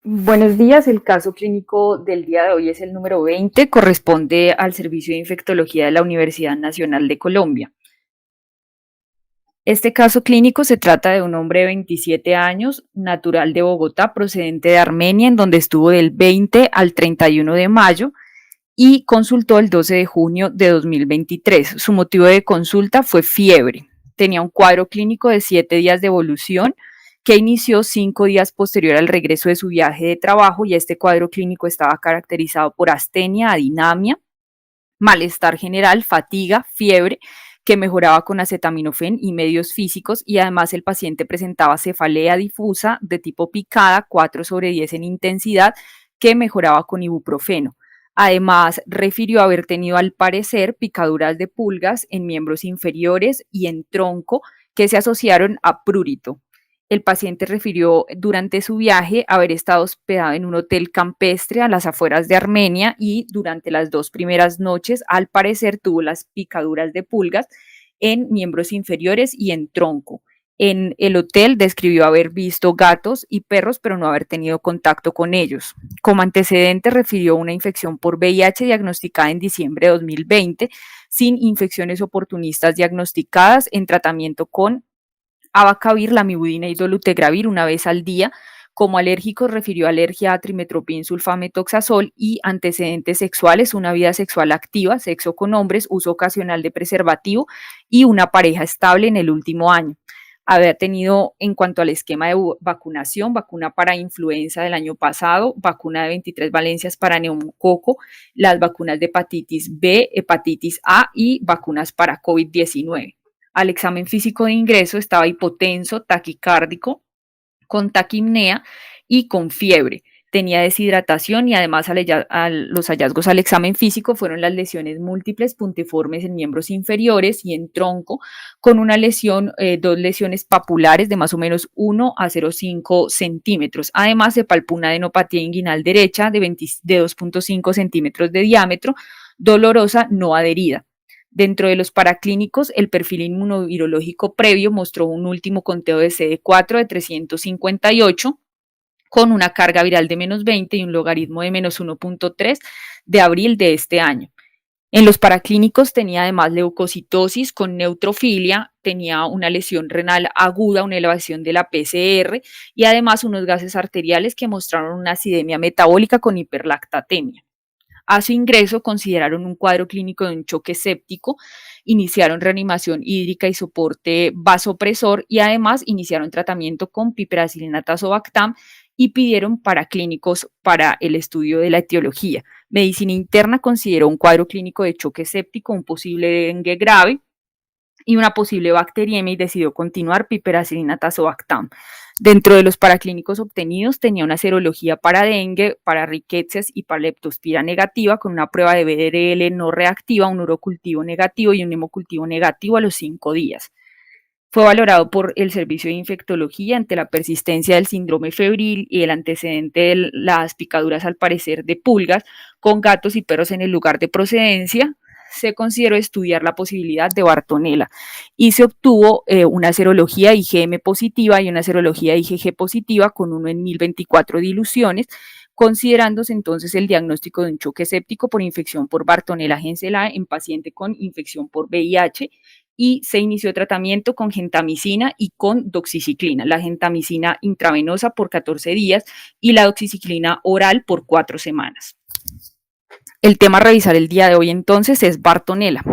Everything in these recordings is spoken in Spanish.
Buenos días, el caso clínico del día de hoy es el número 20, corresponde al Servicio de Infectología de la Universidad Nacional de Colombia. Este caso clínico se trata de un hombre de 27 años, natural de Bogotá, procedente de Armenia, en donde estuvo del 20 al 31 de mayo y consultó el 12 de junio de 2023. Su motivo de consulta fue fiebre. Tenía un cuadro clínico de 7 días de evolución que inició 5 días posterior al regreso de su viaje de trabajo, y este cuadro clínico estaba caracterizado por astenia, adinamia, malestar general, fatiga, fiebre que mejoraba con acetaminofén y medios físicos, y además el paciente presentaba cefalea difusa de tipo picada, 4/10 en intensidad, que mejoraba con ibuprofeno. Además, refirió haber tenido al parecer picaduras de pulgas en miembros inferiores y en tronco que se asociaron a prurito. El paciente refirió durante su viaje haber estado hospedado en un hotel campestre a las afueras de Armenia, y durante las 2 primeras noches, al parecer, tuvo las picaduras de pulgas en miembros inferiores y en tronco. En el hotel describió haber visto gatos y perros, pero no haber tenido contacto con ellos. Como antecedente, refirió una infección por VIH diagnosticada en diciembre de 2020, sin infecciones oportunistas diagnosticadas, en tratamiento con abacavir, lamivudina y dolutegravir una vez al día. Como alérgicos refirió alergia a trimetoprim, sulfametoxazol, y antecedentes sexuales, una vida sexual activa, sexo con hombres, uso ocasional de preservativo y una pareja estable en el último año. Había tenido, en cuanto al esquema de vacunación, vacuna para influenza del año pasado, vacuna de 23 valencias para neumococo, las vacunas de hepatitis B, hepatitis A y vacunas para COVID-19. Al examen físico de ingreso estaba hipotenso, taquicárdico, con taquimnea y con fiebre. Tenía deshidratación, y además los hallazgos al examen físico fueron las lesiones múltiples puntiformes en miembros inferiores y en tronco, con una lesión, dos lesiones papulares de más o menos 1 a 0,5 centímetros. Además, se palpó una adenopatía inguinal derecha de 2,5 centímetros de diámetro, dolorosa, no adherida. Dentro de los paraclínicos, el perfil inmunovirológico previo mostró un último conteo de CD4 de 358, con una carga viral de -20 y un logaritmo de -1.3 de abril de este año. En los paraclínicos tenía además leucocitosis con neutrofilia, tenía una lesión renal aguda, una elevación de la PCR y además unos gases arteriales que mostraron una acidemia metabólica con hiperlactatemia. A su ingreso consideraron un cuadro clínico de un choque séptico, iniciaron reanimación hídrica y soporte vasopresor, y además iniciaron tratamiento con piperacilina tazobactam y pidieron paraclínicos para el estudio de la etiología. Medicina interna consideró un cuadro clínico de choque séptico, un posible dengue grave y una posible bacteriemia, y decidió continuar piperacilina tazobactam. Dentro de los paraclínicos obtenidos tenía una serología para dengue, para riquecias y para leptospira negativa, con una prueba de BRL no reactiva, un urocultivo negativo y un hemocultivo negativo a los 5 días. Fue valorado por el Servicio de Infectología ante la persistencia del síndrome febril y el antecedente de las picaduras, al parecer, de pulgas con gatos y perros en el lugar de procedencia. Se consideró estudiar la posibilidad de Bartonella y se obtuvo una serología IgM positiva y una serología IgG positiva con 1 en 1024 diluciones, considerándose entonces el diagnóstico de un choque séptico por infección por Bartonella genselae en paciente con infección por VIH, y se inició tratamiento con gentamicina y con doxiciclina, la gentamicina intravenosa por 14 días y la doxiciclina oral por 4 semanas. El tema a revisar el día de hoy entonces es Bartonella.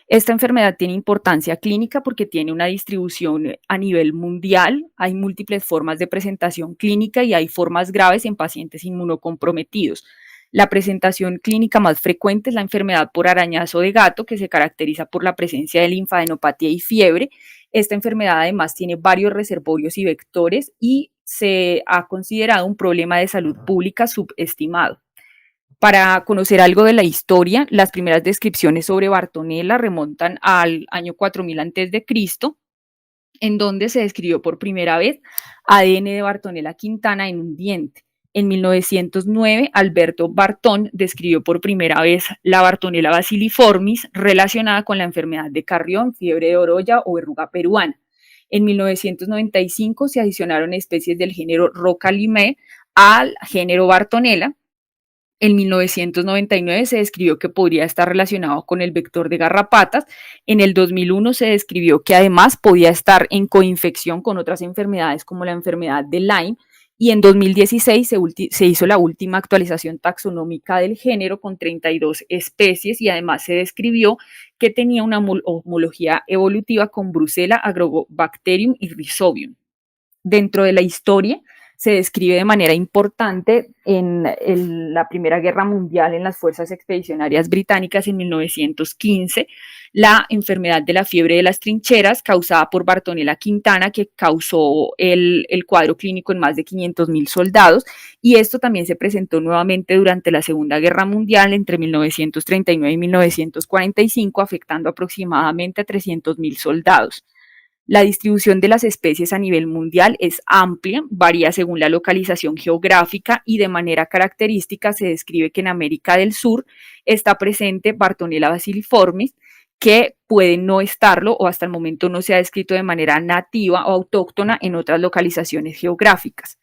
Esta enfermedad tiene importancia clínica porque tiene una distribución a nivel mundial, hay múltiples formas de presentación clínica y hay formas graves en pacientes inmunocomprometidos. La presentación clínica más frecuente es la enfermedad por arañazo de gato, que se caracteriza por la presencia de linfadenopatía y fiebre. Esta enfermedad además tiene varios reservorios y vectores y se ha considerado un problema de salud pública subestimado. Para conocer algo de la historia, las primeras descripciones sobre Bartonella remontan al año 4000 a.C., en donde se describió por primera vez ADN de Bartonella quintana en un diente. En 1909, Alberto Bartón describió por primera vez la Bartonella bacilliformis, relacionada con la enfermedad de Carrión, fiebre de Oroya o verruga peruana. En 1995 se adicionaron especies del género Rocalimae al género Bartonella. En 1999 se describió que podría estar relacionado con el vector de garrapatas. En el 2001 se describió que además podía estar en coinfección con otras enfermedades como la enfermedad de Lyme. Y en 2016 se hizo la última actualización taxonómica del género con 32 especies y además se describió que tenía una homología evolutiva con Brucella, Agrobacterium y Rhizobium. Dentro de la historia se describe de manera importante en la Primera Guerra Mundial en las Fuerzas Expedicionarias Británicas en 1915, la enfermedad de la fiebre de las trincheras causada por Bartonella quintana, que causó el cuadro clínico en más de 500.000 soldados, y esto también se presentó nuevamente durante la Segunda Guerra Mundial entre 1939 y 1945, afectando aproximadamente a 300.000 soldados. La distribución de las especies a nivel mundial es amplia, varía según la localización geográfica y de manera característica se describe que en América del Sur está presente Bartonella basiliformis, que puede no estarlo o hasta el momento no se ha descrito de manera nativa o autóctona en otras localizaciones geográficas.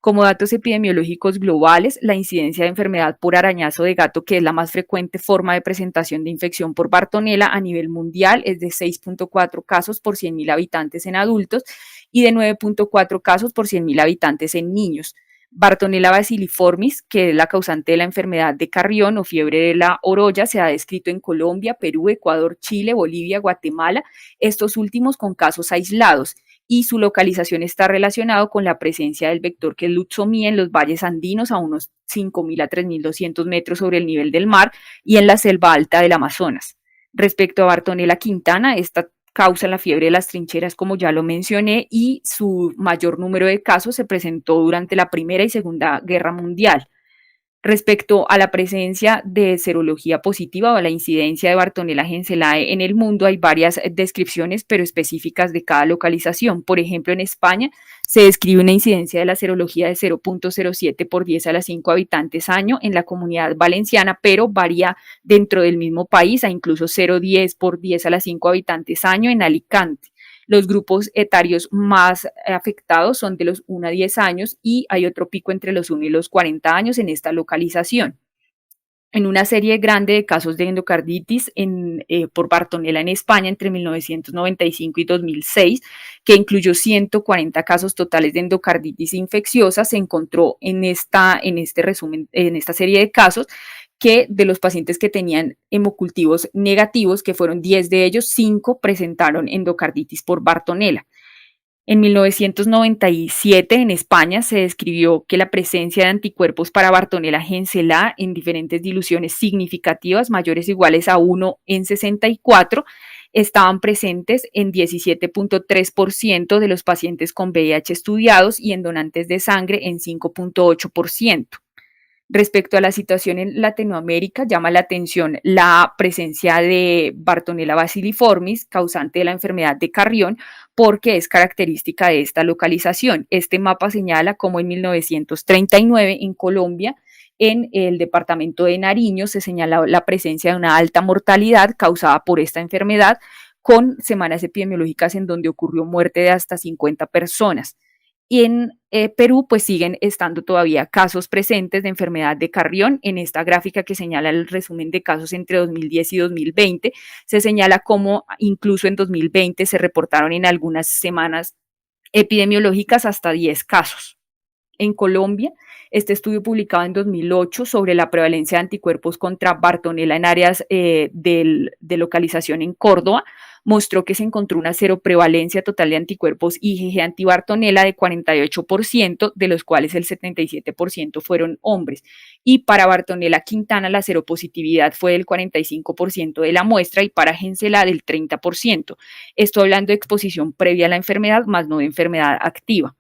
Como datos epidemiológicos globales, la incidencia de enfermedad por arañazo de gato, que es la más frecuente forma de presentación de infección por Bartonella a nivel mundial, es de 6.4 casos por 100.000 habitantes en adultos y de 9.4 casos por 100.000 habitantes en niños. Bartonella basiliformis, que es la causante de la enfermedad de Carrión o fiebre de la orolla, se ha descrito en Colombia, Perú, Ecuador, Chile, Bolivia, Guatemala, estos últimos con casos aislados, y su localización está relacionado con la presencia del vector que es Lutzomía en los valles andinos a unos 5.000 a 3.200 metros sobre el nivel del mar y en la selva alta del Amazonas. Respecto a Bartonella quintana, esta causa la fiebre de las trincheras, como ya lo mencioné, y su mayor número de casos se presentó durante la Primera y Segunda Guerra Mundial. Respecto a la presencia de serología positiva o a la incidencia de Bartonella henselae en el mundo, hay varias descripciones, pero específicas de cada localización. Por ejemplo, en España se describe una incidencia de la serología de 0.07 por 10 a las 5 habitantes año en la Comunidad Valenciana, pero varía dentro del mismo país a incluso 0.10 por 10 a las 5 habitantes año en Alicante. Los grupos etarios más afectados son de los 1 a 10 años y hay otro pico entre los 1 y los 40 años en esta localización. En una serie grande de casos de endocarditis por Bartonella en España entre 1995 y 2006, que incluyó 140 casos totales de endocarditis infecciosa, se encontró en esta serie de casos que de los pacientes que tenían hemocultivos negativos, que fueron 10 de ellos, 5 presentaron endocarditis por Bartonella. En 1997 en España se describió que la presencia de anticuerpos para Bartonella henselae en diferentes diluciones significativas mayores o iguales a 1 en 64 estaban presentes en 17.3% de los pacientes con VIH estudiados y en donantes de sangre en 5.8%. Respecto a la situación en Latinoamérica, llama la atención la presencia de Bartonella basiliformis, causante de la enfermedad de Carrión, porque es característica de esta localización. Este mapa señala cómo en 1939 en Colombia, en el departamento de Nariño, se señala la presencia de una alta mortalidad causada por esta enfermedad, con semanas epidemiológicas en donde ocurrió muerte de hasta 50 personas. Y en Perú, pues siguen estando todavía casos presentes de enfermedad de Carrión. En esta gráfica que señala el resumen de casos entre 2010 y 2020, se señala cómo incluso en 2020 se reportaron en algunas semanas epidemiológicas hasta 10 casos. En Colombia, este estudio publicado en 2008 sobre la prevalencia de anticuerpos contra Bartonella en áreas de localización en Córdoba mostró que se encontró una seroprevalencia total de anticuerpos IgG antibartonella de 48%, de los cuales el 77% fueron hombres. Y para Bartonella quintana la seropositividad fue del 45% de la muestra y para henselae del 30%. Estoy hablando de exposición previa a la enfermedad, más no de enfermedad activa,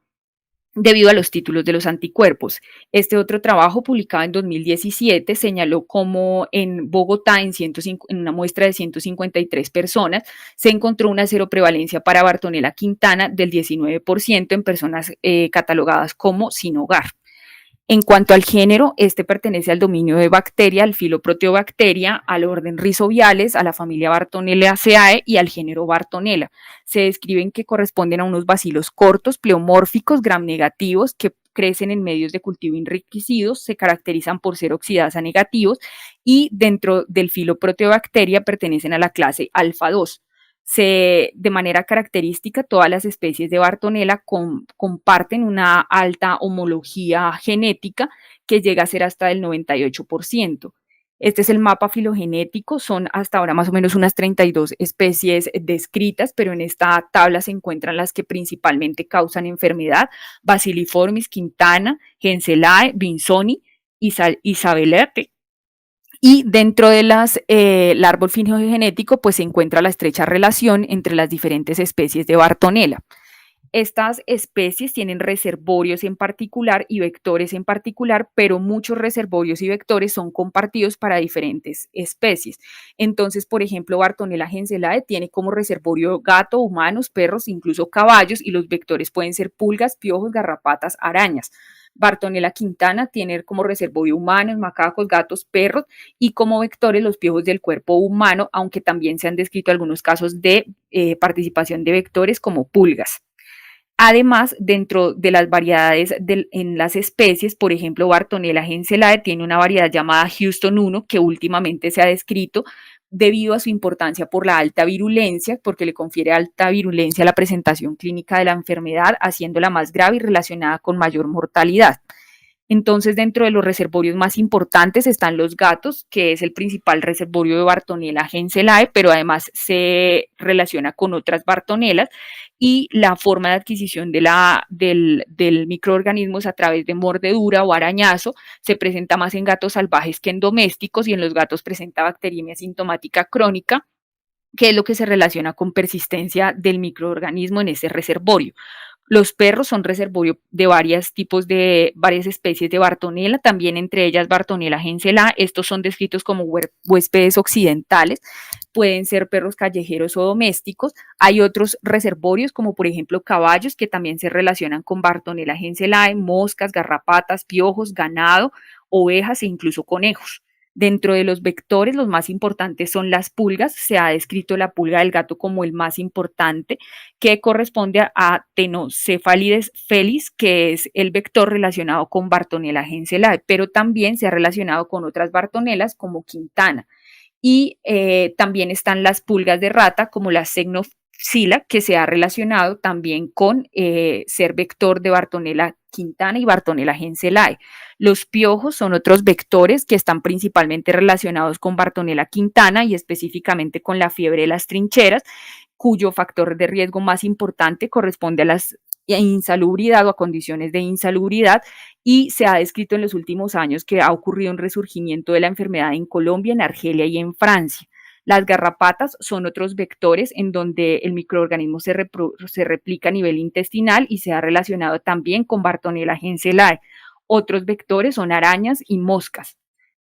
debido a los títulos de los anticuerpos. Este otro trabajo, publicado en 2017, señaló cómo en Bogotá, en una muestra de 153 personas, se encontró una seroprevalencia para Bartonella quintana del 19% en personas catalogadas como sin hogar. En cuanto al género, este pertenece al dominio de bacteria, al filo Proteobacteria, al orden Rhizobiales, a la familia Bartonelliaceae y al género Bartonella. Se describen que corresponden a unos bacilos cortos, pleomórficos, gram negativos, que crecen en medios de cultivo enriquecidos, se caracterizan por ser oxidasa negativos y dentro del filo Proteobacteria pertenecen a la clase alfa 2. De manera característica, todas las especies de Bartonella comparten una alta homología genética que llega a ser hasta el 98%. Este es el mapa filogenético, son hasta ahora más o menos unas 32 especies descritas, pero en esta tabla se encuentran las que principalmente causan enfermedad: Bacilliformis, Quintana, Genselae, Vinsoni, Isabelerte. Y dentro de el árbol filogenético, pues se encuentra la estrecha relación entre las diferentes especies de Bartonella. Estas especies tienen reservorios en particular y vectores en particular, pero muchos reservorios y vectores son compartidos para diferentes especies. Entonces, por ejemplo, Bartonella genselae tiene como reservorio gato, humanos, perros, incluso caballos, y los vectores pueden ser pulgas, piojos, garrapatas, arañas. Bartonella quintana tiene como reservorio humanos, macacos, gatos, perros, y como vectores los piojos del cuerpo humano, aunque también se han descrito algunos casos de participación de vectores como pulgas. Además, dentro de las variedades en las especies, por ejemplo, Bartonella genselae tiene una variedad llamada Houston 1 que últimamente se ha descrito debido a su importancia por la alta virulencia, porque le confiere alta virulencia a la presentación clínica de la enfermedad, haciéndola más grave y relacionada con mayor mortalidad. Entonces, dentro de los reservorios más importantes están los gatos, que es el principal reservorio de Bartonella genselae, pero además se relaciona con otras Bartonellas, y la forma de adquisición del microorganismo es a través de mordedura o arañazo. Se presenta más en gatos salvajes que en domésticos, y en los gatos presenta bacteriemia sintomática crónica, que es lo que se relaciona con persistencia del microorganismo en ese reservorio. Los perros son reservorio de varias especies de Bartonella, también entre ellas Bartonella genselae. Estos son descritos como huéspedes occidentales, pueden ser perros callejeros o domésticos. Hay otros reservorios, como por ejemplo caballos, que también se relacionan con Bartonella genselae, moscas, garrapatas, piojos, ganado, ovejas e incluso conejos. Dentro de los vectores, los más importantes son las pulgas. Se ha descrito la pulga del gato como el más importante, que corresponde a Tenocefalides felis, que es el vector relacionado con Bartonella genselae, pero también se ha relacionado con otras Bartonellas como Quintana. Y también están las pulgas de rata como la Xenopsila, que se ha relacionado también con ser vector de Bartonella quintana y Bartonella genselae. Los piojos son otros vectores que están principalmente relacionados con Bartonella quintana y específicamente con la fiebre de las trincheras, cuyo factor de riesgo más importante corresponde a la insalubridad o a condiciones de insalubridad, y se ha descrito en los últimos años que ha ocurrido un resurgimiento de la enfermedad en Colombia, en Argelia y en Francia. Las garrapatas son otros vectores en donde el microorganismo se replica a nivel intestinal y se ha relacionado también con Bartonella genselae. Otros vectores son arañas y moscas.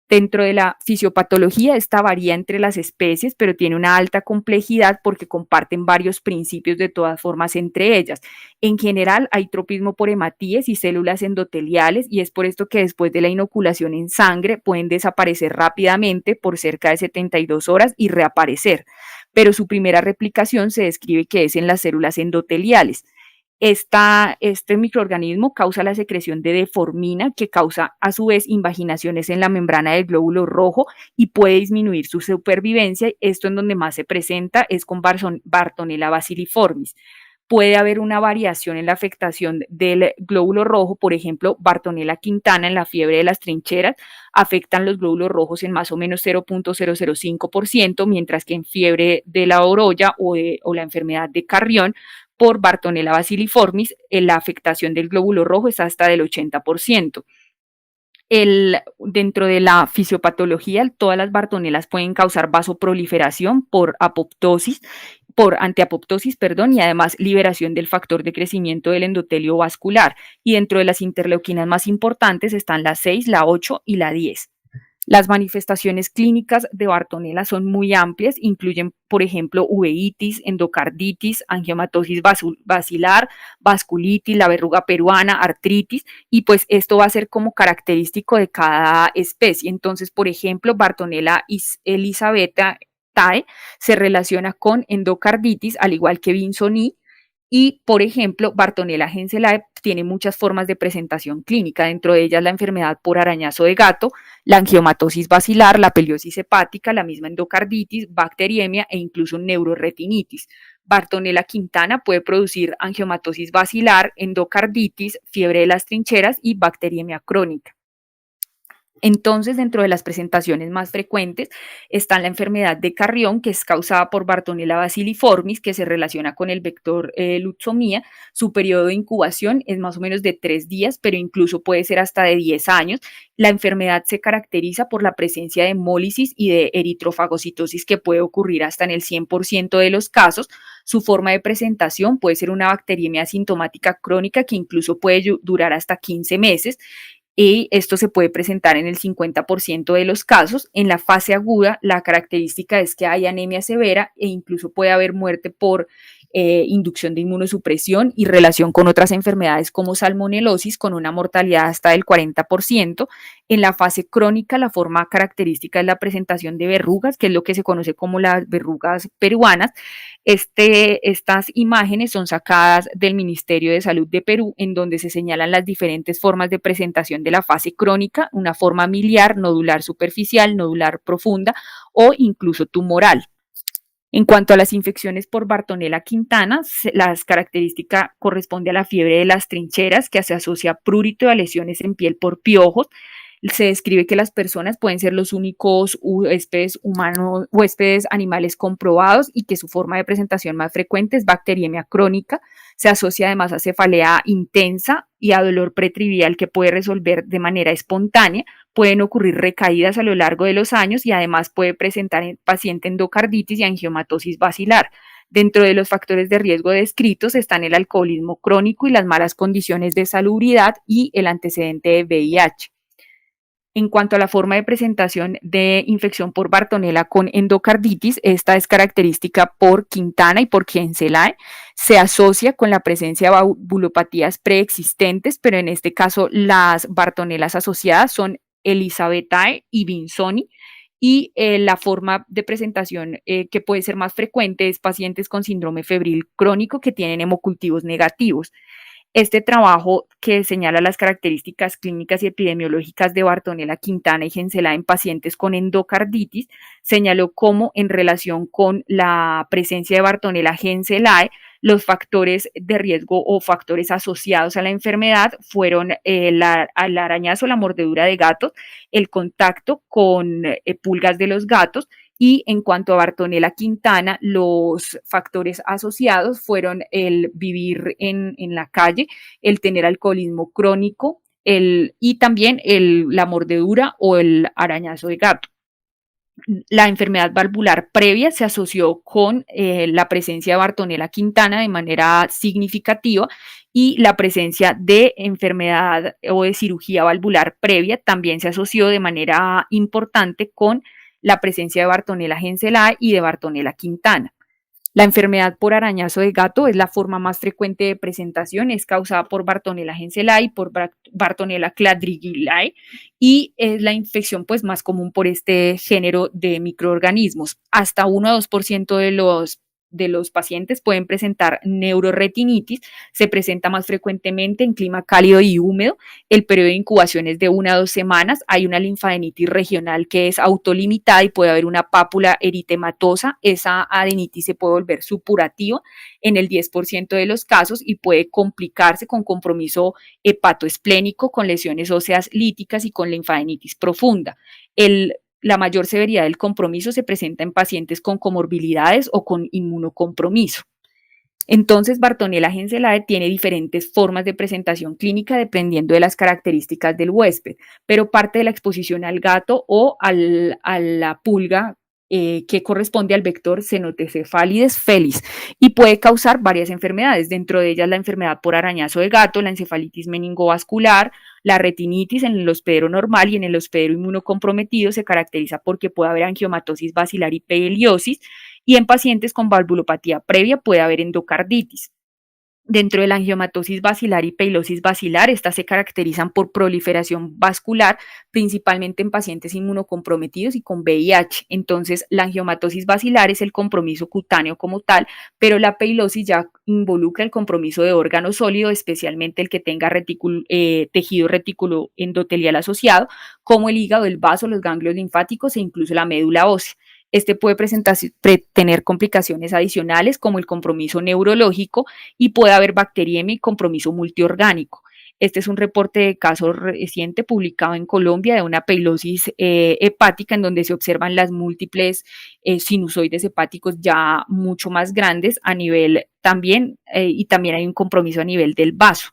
Dentro de la fisiopatología, esta varía entre las especies, pero tiene una alta complejidad porque comparten varios principios de todas formas entre ellas. En general, hay tropismo por hematíes y células endoteliales, y es por esto que después de la inoculación en sangre pueden desaparecer rápidamente por cerca de 72 horas y reaparecer, pero su primera replicación se describe que es en las células endoteliales. Este microorganismo causa la secreción de deformina, que causa a su vez invaginaciones en la membrana del glóbulo rojo y puede disminuir su supervivencia. Esto en donde más se presenta es con Bartonella bacilliformis. Puede haber una variación en la afectación del glóbulo rojo, por ejemplo, Bartonella quintana en la fiebre de las trincheras afectan los glóbulos rojos en más o menos 0.005%, mientras que en fiebre de la orolla o la enfermedad de Carrión por Bartonella bacilliformis, la afectación del glóbulo rojo es hasta del 80%. Dentro de la fisiopatología, todas las Bartonellas pueden causar vasoproliferación por antiapoptosis, y además liberación del factor de crecimiento del endotelio vascular. Y dentro de las interleuquinas más importantes están la 6, la 8 y la 10. Las manifestaciones clínicas de Bartonella son muy amplias, incluyen, por ejemplo, uveitis, endocarditis, angiomatosis basilar, vasculitis, la verruga peruana, artritis, y pues esto va a ser como característico de cada especie. Entonces, por ejemplo, Bartonella elizabethae se relaciona con endocarditis, al igual que Vinsoní, y, por ejemplo, Bartonella henselae tiene muchas formas de presentación clínica, dentro de ellas la enfermedad por arañazo de gato, la angiomatosis basilar, la peliosis hepática, la misma endocarditis, bacteriemia e incluso neuroretinitis. Bartonella quintana puede producir angiomatosis basilar, endocarditis, fiebre de las trincheras y bacteriemia crónica. Entonces, dentro de las presentaciones más frecuentes está la enfermedad de Carrión, que es causada por Bartonella bacilliformis, que se relaciona con el vector Lutzomia. Su periodo de incubación es más o menos de 3 días, pero incluso puede ser hasta de 10 años. La enfermedad se caracteriza por la presencia de hemólisis y de eritrofagocitosis que puede ocurrir hasta en el 100% de los casos. Su forma de presentación puede ser una bacteriemia asintomática crónica que incluso puede durar hasta 15 meses y esto se puede presentar en el 50% de los casos. En la fase aguda, la característica es que hay anemia severa e incluso puede haber muerte por inducción de inmunosupresión y relación con otras enfermedades como salmonelosis, con una mortalidad hasta del 40%. En la fase crónica, la forma característica es la presentación de verrugas, que es lo que se conoce como las verrugas peruanas. Estas imágenes son sacadas del Ministerio de Salud de Perú, en donde se señalan las diferentes formas de presentación de la fase crónica, una forma miliar, nodular superficial, nodular profunda o incluso tumoral. En cuanto a las infecciones por Bartonella quintana, las características corresponde a la fiebre de las trincheras, que se asocia a prurito y a lesiones en piel por piojos. Se describe que las personas pueden ser los únicos huéspedes humanos, huéspedes animales comprobados, y que su forma de presentación más frecuente es bacteriemia crónica. Se asocia además a cefalea intensa y a dolor pretrivial que puede resolver de manera espontánea. Pueden ocurrir recaídas a lo largo de los años y además puede presentar en paciente endocarditis y angiomatosis basilar. Dentro de los factores de riesgo descritos están el alcoholismo crónico y las malas condiciones de salubridad y el antecedente de VIH. En cuanto a la forma de presentación de infección por Bartonella con endocarditis, esta es característica por Quintana y por Henselae. Se asocia con la presencia de valvulopatías preexistentes, pero en este caso las Bartonellas asociadas son Elizabethae y Vinsoní. Y la forma de presentación que puede ser más frecuente es pacientes con síndrome febril crónico que tienen hemocultivos negativos. Este trabajo, que señala las características clínicas y epidemiológicas de Bartonella quintana y Henselae en pacientes con endocarditis, señaló cómo, en relación con la presencia de Bartonella Henselae, los factores de riesgo o factores asociados a la enfermedad fueron el arañazo, la mordedura de gatos, el contacto con pulgas de los gatos. Y en cuanto a Bartonella quintana, los factores asociados fueron el vivir en la calle, el tener alcoholismo crónico y también la mordedura o el arañazo de gato. La enfermedad valvular previa se asoció con la presencia de Bartonella quintana de manera significativa, y la presencia de enfermedad o de cirugía valvular previa también se asoció de manera importante con la presencia de Bartonella Henselae y de Bartonella quintana. La enfermedad por arañazo de gato es la forma más frecuente de presentación, es causada por Bartonella Henselae y por Bartonella cladrigilae, y es la infección pues más común por este género de microorganismos. Hasta 1 a 2% de los pacientes pueden presentar neuroretinitis. Se presenta más frecuentemente en clima cálido y húmedo. El periodo de incubación es de 1 a 2 semanas. Hay una linfadenitis regional que es autolimitada y puede haber una pápula eritematosa. Esa adenitis se puede volver supurativa en el 10% de los casos y puede complicarse con compromiso hepatoesplénico, con lesiones óseas líticas y con linfadenitis profunda. La mayor severidad del compromiso se presenta en pacientes con comorbilidades o con inmunocompromiso. Entonces, Bartonella Henselae tiene diferentes formas de presentación clínica dependiendo de las características del huésped, pero parte de la exposición al gato o a la pulga que corresponde al vector Cenotocefalides felis, y puede causar varias enfermedades, dentro de ellas la enfermedad por arañazo de gato, la encefalitis meningovascular, La retinitis en el hospedero normal y en el hospedero inmunocomprometido se caracteriza porque puede haber angiomatosis basilar y peliosis, y en pacientes con valvulopatía previa puede haber endocarditis. Dentro de la angiomatosis basilar y peilosis basilar, estas se caracterizan por proliferación vascular, principalmente en pacientes inmunocomprometidos y con VIH. Entonces, la angiomatosis basilar es el compromiso cutáneo como tal, pero la peilosis ya involucra el compromiso de órgano sólido, especialmente el que tenga tejido retículo endotelial asociado, como el hígado, el vaso, los ganglios linfáticos e incluso la médula ósea. Este puede tener complicaciones adicionales como el compromiso neurológico y puede haber bacteriemia y compromiso multiorgánico. Este es un reporte de caso reciente publicado en Colombia de una peilosis hepática en donde se observan las múltiples sinusoides hepáticos ya mucho más grandes a nivel también, y también hay un compromiso a nivel del vaso.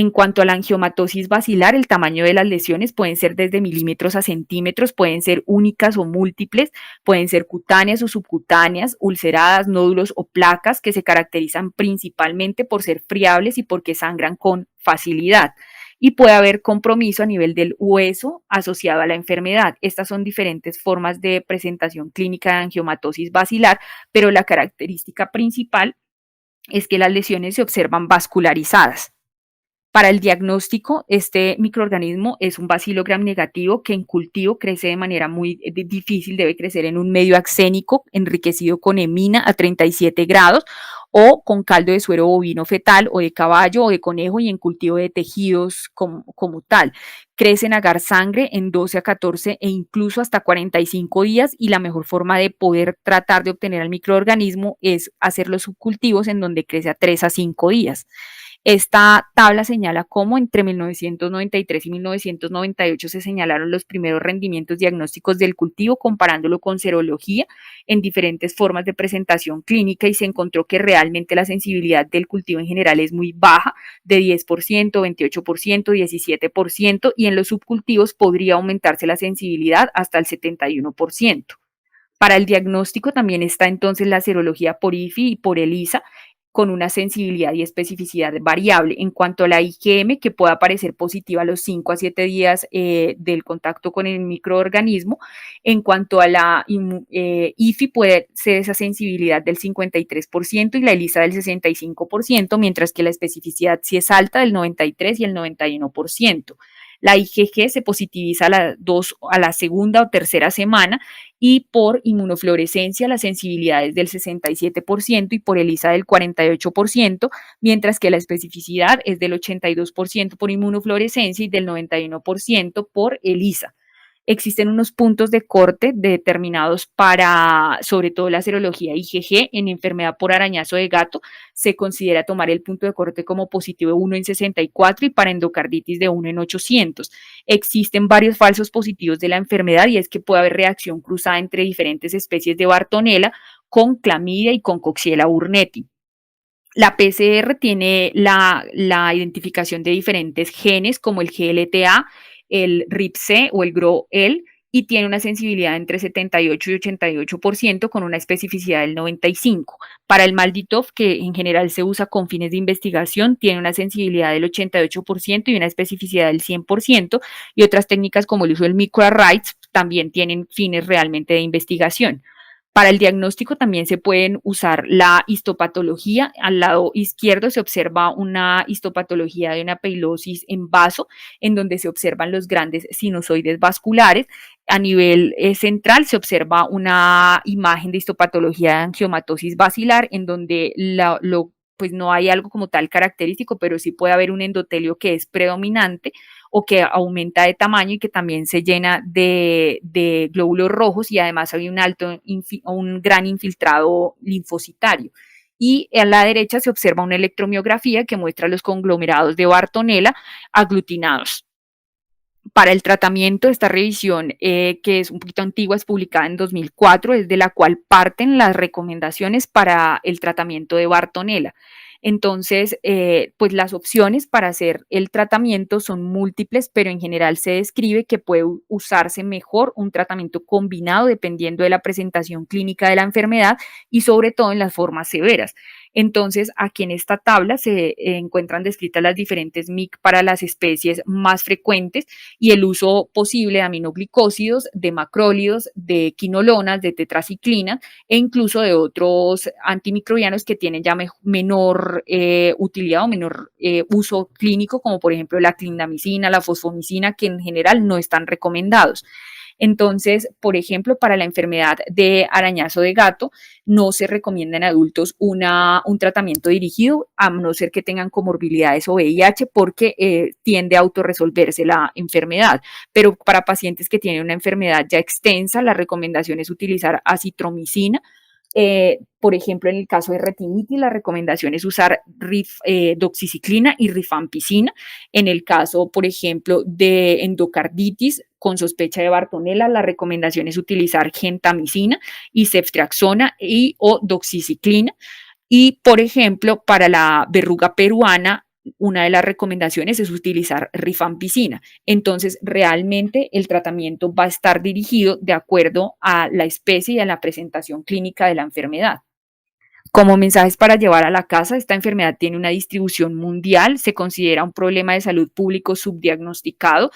En cuanto a la angiomatosis basilar, el tamaño de las lesiones pueden ser desde milímetros a centímetros, pueden ser únicas o múltiples, pueden ser cutáneas o subcutáneas, ulceradas, nódulos o placas que se caracterizan principalmente por ser friables y porque sangran con facilidad. Y puede haber compromiso a nivel del hueso asociado a la enfermedad. Estas son diferentes formas de presentación clínica de angiomatosis basilar, pero la característica principal es que las lesiones se observan vascularizadas. Para el diagnóstico, este microorganismo es un bacilo gram negativo que en cultivo crece de manera muy difícil, debe crecer en un medio axénico enriquecido con hemina a 37 grados o con caldo de suero bovino fetal o de caballo o de conejo y en cultivo de tejidos como tal. Crece en agar sangre en 12 a 14 e incluso hasta 45 días y la mejor forma de poder tratar de obtener al microorganismo es hacer los subcultivos en donde crece a 3 a 5 días. Esta tabla señala cómo entre 1993 y 1998 se señalaron los primeros rendimientos diagnósticos del cultivo comparándolo con serología en diferentes formas de presentación clínica y se encontró que realmente la sensibilidad del cultivo en general es muy baja, de 10%, 28%, 17% y en los subcultivos podría aumentarse la sensibilidad hasta el 71%. Para el diagnóstico también está entonces la serología por IFI y por ELISA, con una sensibilidad y especificidad variable. En cuanto a la IgM, que puede aparecer positiva a los 5 a 7 días del contacto con el microorganismo. En cuanto a la IFI, puede ser esa sensibilidad del 53% y la ELISA del 65%, mientras que la especificidad sí es alta del 93% y el 91%. La IgG se positiviza a la segunda o tercera semana y por inmunofluorescencia la sensibilidad es del 67% y por ELISA del 48%, mientras que la especificidad es del 82% por inmunofluorescencia y del 91% por ELISA. Existen unos puntos de corte determinados para, sobre todo la serología IgG, en enfermedad por arañazo de gato, se considera tomar el punto de corte como positivo 1 en 64 y para endocarditis de 1 en 800. Existen varios falsos positivos de la enfermedad y es que puede haber reacción cruzada entre diferentes especies de Bartonella con clamidia y con Coxiella burnetii. La PCR tiene la identificación de diferentes genes como el GLTA, el RIPC o el GRO-L y tiene una sensibilidad entre 78 y 88% con una especificidad del 95%. Para el MALDI-TOF, que en general se usa con fines de investigación, tiene una sensibilidad del 88% y una especificidad del 100%, y otras técnicas como el uso del microarrays también tienen fines realmente de investigación. Para el diagnóstico también se pueden usar la histopatología. Al lado izquierdo se observa una histopatología de una peilosis en vaso, en donde se observan los grandes sinusoides vasculares. A nivel central se observa una imagen de histopatología de angiomatosis basilar, en donde pues no hay algo como tal característico, pero sí puede haber un endotelio que es predominante o que aumenta de tamaño y que también se llena de glóbulos rojos y además hay un gran infiltrado linfocitario. Y a la derecha se observa una electromiografía que muestra los conglomerados de Bartonella aglutinados. Para el tratamiento, esta revisión, que es un poquito antigua, es publicada en 2004, es de la cual parten las recomendaciones para el tratamiento de Bartonella. Entonces, pues las opciones para hacer el tratamiento son múltiples, pero en general se describe que puede usarse mejor un tratamiento combinado dependiendo de la presentación clínica de la enfermedad y sobre todo en las formas severas. Entonces, aquí en esta tabla se encuentran descritas las diferentes MIC para las especies más frecuentes y el uso posible de aminoglicósidos, de macrólidos, de quinolonas, de tetraciclina e incluso de otros antimicrobianos que tienen ya menor utilidad o menor uso clínico, como por ejemplo la clindamicina, la fosfomicina, que en general no están recomendados. Entonces, por ejemplo, para la enfermedad de arañazo de gato, no se recomienda en adultos un tratamiento dirigido, a no ser que tengan comorbilidades o VIH, porque tiende a autorresolverse la enfermedad. Pero para pacientes que tienen una enfermedad ya extensa, la recomendación es utilizar acitromicina. Por ejemplo, en el caso de retinitis, la recomendación es usar doxiciclina y rifampicina. En el caso, por ejemplo, de endocarditis con sospecha de Bartonella, la recomendación es utilizar gentamicina y ceftriaxona y o doxiciclina. Y, por ejemplo, para la verruga peruana, una de las recomendaciones es utilizar rifampicina. Entonces, realmente el tratamiento va a estar dirigido de acuerdo a la especie y a la presentación clínica de la enfermedad. Como mensajes para llevar a la casa, esta enfermedad tiene una distribución mundial, se considera un problema de salud público subdiagnosticado.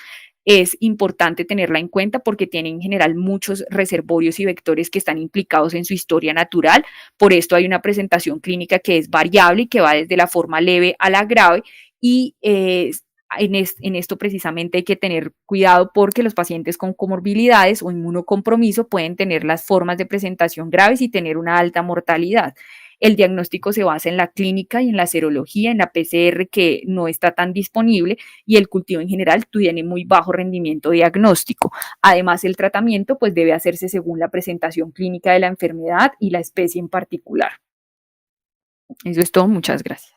Es importante tenerla en cuenta porque tiene en general muchos reservorios y vectores que están implicados en su historia natural. Por esto hay una presentación clínica que es variable y que va desde la forma leve a la grave y en esto precisamente hay que tener cuidado porque los pacientes con comorbilidades o inmunocompromiso pueden tener las formas de presentación graves y tener una alta mortalidad. El diagnóstico se basa en la clínica y en la serología, en la PCR que no está tan disponible y el cultivo en general tiene muy bajo rendimiento diagnóstico. Además, el tratamiento pues debe hacerse según la presentación clínica de la enfermedad y la especie en particular. Eso es todo, muchas gracias.